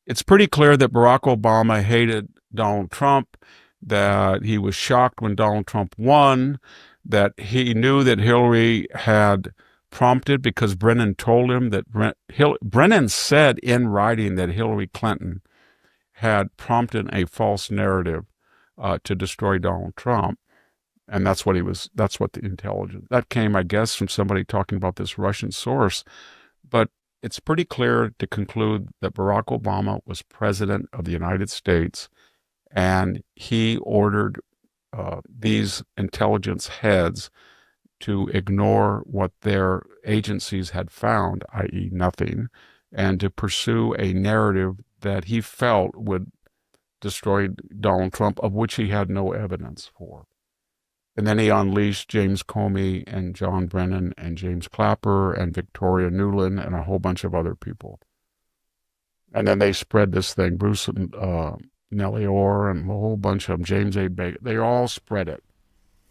It's pretty clear that Barack Obama hated Donald Trump, that he was shocked when Donald Trump won, that he knew that Hillary had prompted because Brennan told him that Brennan said in writing that Hillary Clinton had prompted a false narrative to destroy Donald Trump. And that's what the intelligence, that came, I guess, from somebody talking about this Russian source. But it's pretty clear to conclude that Barack Obama was president of the United States, and he ordered these intelligence heads to ignore what their agencies had found, i.e., nothing, and to pursue a narrative that he felt would destroy Donald Trump, of which he had no evidence for. And then he unleashed James Comey and John Brennan and James Clapper and Victoria Nuland and a whole bunch of other people. And then they spread this thing. Bruce and Nellie Orr and a whole bunch of them, James A. Baker, they all spread it.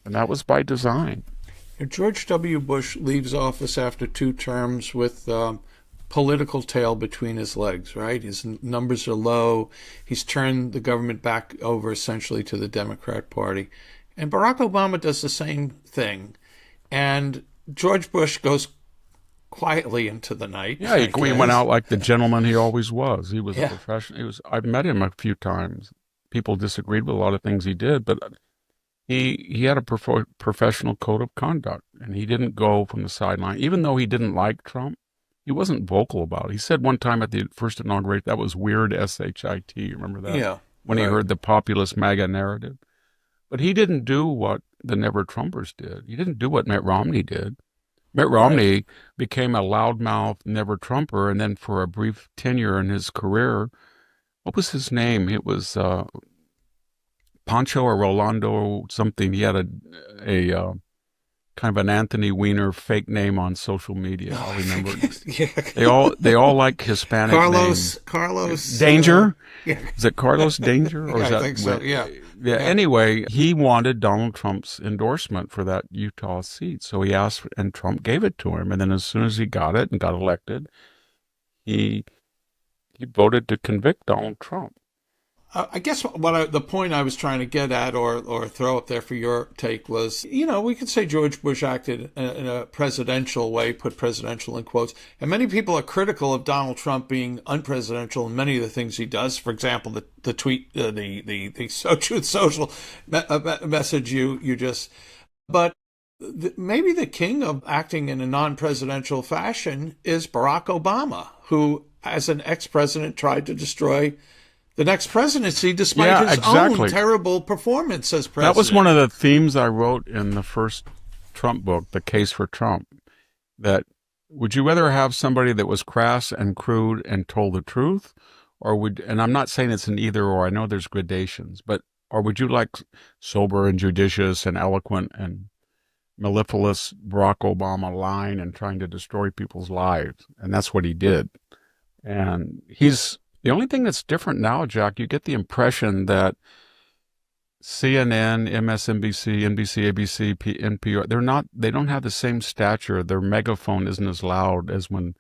And that was by design. George W. Bush leaves office after 2 terms with political tail between his legs, right? His numbers are low. He's turned the government back over essentially to the Democrat Party. And Barack Obama does the same thing. And George Bush goes quietly into the night. Yeah, he went out like the gentleman he always was. He was a professional. I've met him a few times. People disagreed with a lot of things he did, but he had a professional code of conduct, and he didn't go from the sideline. Even though he didn't like Trump, he wasn't vocal about it. He said one time at the first inauguration, that was weird, S-H-I-T. Remember that? Yeah. When he heard the populist MAGA narrative. But he didn't do what the Never Trumpers did. He didn't do what Mitt Romney did. Mitt Romney became a loudmouth Never Trumper, and then for a brief tenure in his career, what was his name? It was Pancho or Rolando something. He had a kind of an Anthony Weiner fake name on social media. I remember. They all like Hispanic names. Carlos Danger. Is it Carlos Danger? Or is that, I think so. Yeah. Anyway, he wanted Donald Trump's endorsement for that Utah seat, so he asked, and Trump gave it to him. And then as soon as he got it and got elected, he voted to convict Donald Trump. I guess the point I was trying to get at or throw up there for your take was, we could say George Bush acted in a presidential way, put presidential in quotes. And many people are critical of Donald Trump being unpresidential in many of the things he does. For example, the tweet, the Truth Social message you just, but maybe the king of acting in a non-presidential fashion is Barack Obama, who, as an ex-president, tried to destroy the next presidency despite his own terrible performance as president. That was one of the themes I wrote in the first Trump book, The Case for Trump, that would you rather have somebody that was crass and crude and told the truth, and I'm not saying it's an either or, I know there's gradations, or would you like sober and judicious and eloquent and mellifluous Barack Obama lying and trying to destroy people's lives? And that's what he did. And the only thing that's different now, Jack, you get the impression that CNN, MSNBC, NBC, ABC, NPR, they don't have the same stature. Their megaphone isn't as loud as when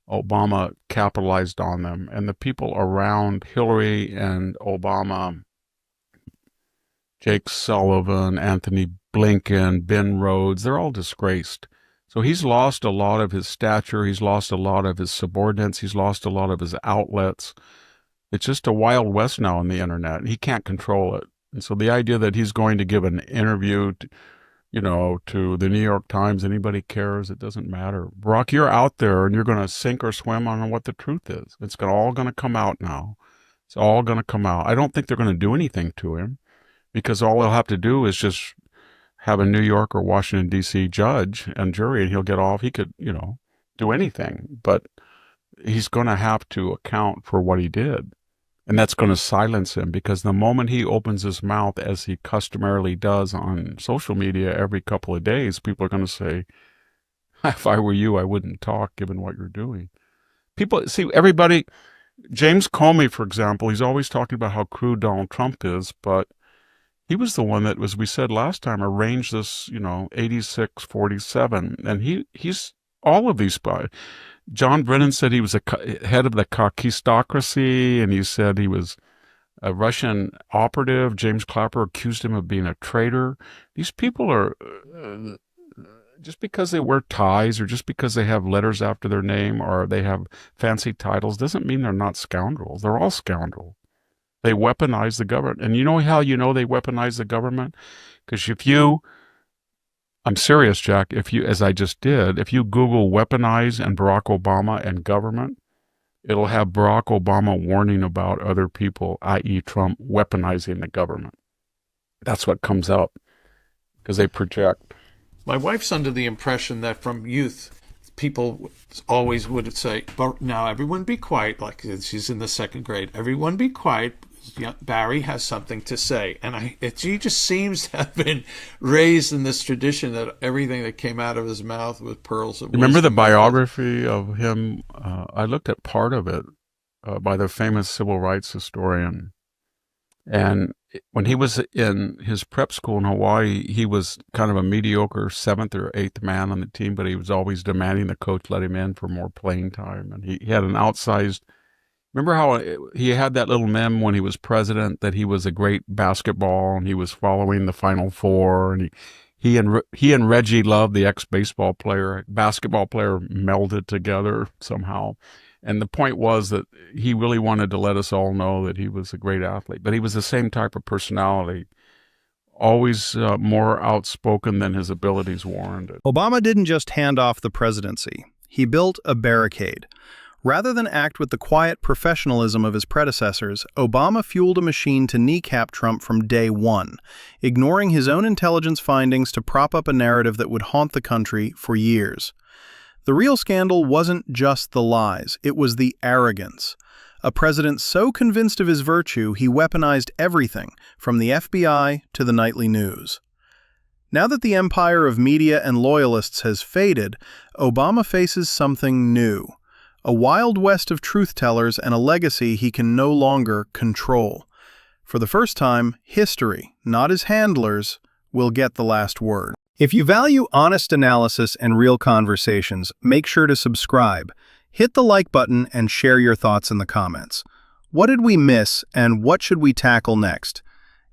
Obama capitalized on them. And the people around Hillary and Obama, Jake Sullivan, Anthony Blinken, Ben Rhodes, they're all disgraced. So he's lost a lot of his stature. He's lost a lot of his subordinates. He's lost a lot of his outlets. It's just a wild west now on the internet. He can't control it. And so the idea that he's going to give an interview, to the New York Times, anybody cares, it doesn't matter. Barack, you're out there and you're going to sink or swim on what the truth is. It's all going to come out now. It's all going to come out. I don't think they're going to do anything to him because all they'll have to do is just have a New York or Washington, D.C. judge and jury, and he'll get off. He could, do anything, but he's going to have to account for what he did. And that's going to silence him because the moment he opens his mouth, as he customarily does on social media every couple of days, people are going to say, if I were you, I wouldn't talk given what you're doing. People, see, everybody, James Comey, for example, he's always talking about how crude Donald Trump is, but he was the one that, as we said last time, arranged this, 86-47. And he's all of these spies. John Brennan said he was head of the Kakistocracy, and he said he was a Russian operative. James Clapper accused him of being a traitor. These people are, just because they wear ties or just because they have letters after their name or they have fancy titles doesn't mean they're not scoundrels. They're all scoundrels. They weaponize the government. And you know how you know they weaponize the government? Because I'm serious, Jack, as I just did, if you Google weaponize and Barack Obama and government, it'll have Barack Obama warning about other people, i.e. Trump, weaponizing the government. That's what comes up because they project. My wife's under the impression that from youth, people always would say, but now everyone be quiet, like she's in the second grade. Everyone be quiet. Barry has something to say. And she just seems to have been raised in this tradition that everything that came out of his mouth was pearls of wisdom. Remember the biography of him? I looked at part of it by the famous civil rights historian. And when he was in his prep school in Hawaii, he was kind of a mediocre 7th or 8th man on the team, but he was always demanding the coach let him in for more playing time. And he had an outsized... Remember how he had that little meme when he was president that he was a great basketball and he was following the Final Four, and he and Reggie Love, the ex-basketball player, melded together somehow. And the point was that he really wanted to let us all know that he was a great athlete, but he was the same type of personality, always more outspoken than his abilities warranted. Obama didn't just hand off the presidency. He built a barricade. Rather than act with the quiet professionalism of his predecessors, Obama fueled a machine to kneecap Trump from day one, ignoring his own intelligence findings to prop up a narrative that would haunt the country for years. The real scandal wasn't just the lies, it was the arrogance. A president so convinced of his virtue, he weaponized everything, from the FBI to the nightly news. Now that the empire of media and loyalists has faded, Obama faces something new. A wild west of truth-tellers and a legacy he can no longer control. For the first time, history, not his handlers, will get the last word. If you value honest analysis and real conversations, make sure to subscribe. Hit the like button and share your thoughts in the comments. What did we miss and what should we tackle next?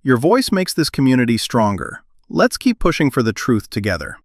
Your voice makes this community stronger. Let's keep pushing for the truth together.